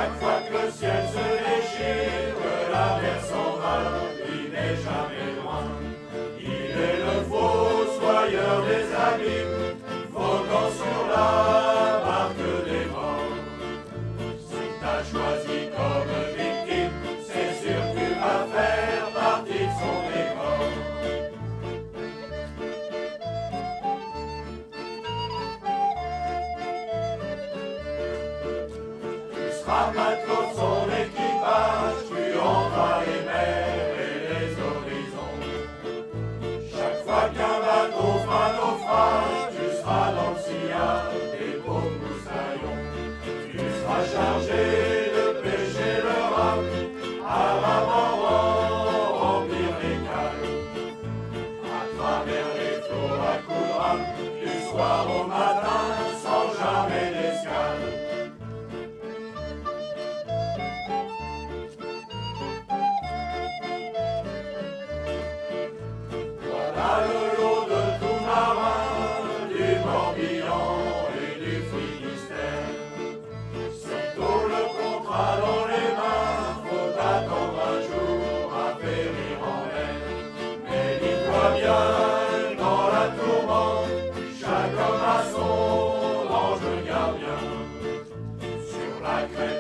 Chaque fois que le ciel se déchire, que la mer s'en va, il n'est jamais loin. Il est le fossoyeur des abîmes, voguant sur la barque des morts. Si t'as choisi comme victime, c'est sûr que tu vas faire partie de son décor. Tu seras matelot de son équipage, tu entras les mers et les horizons. Chaque fois qu'un bateau fera naufrage, tu seras dans le sillage des pauvres moussaillons. Tu seras chargé de pêcher le rame, à bâbord remplir les cales. À travers les flots à coups de rame, du soir au matin, sans jamais d'escale. Voilà le lot de tout marin, du Morbihan et du Finistère. Sitôt le contrat dans les mains, faut attendre un jour à périr en mer. Mais dis-toi bien, dans la tourmente, chaque homme a son ange gardien. Sur la crête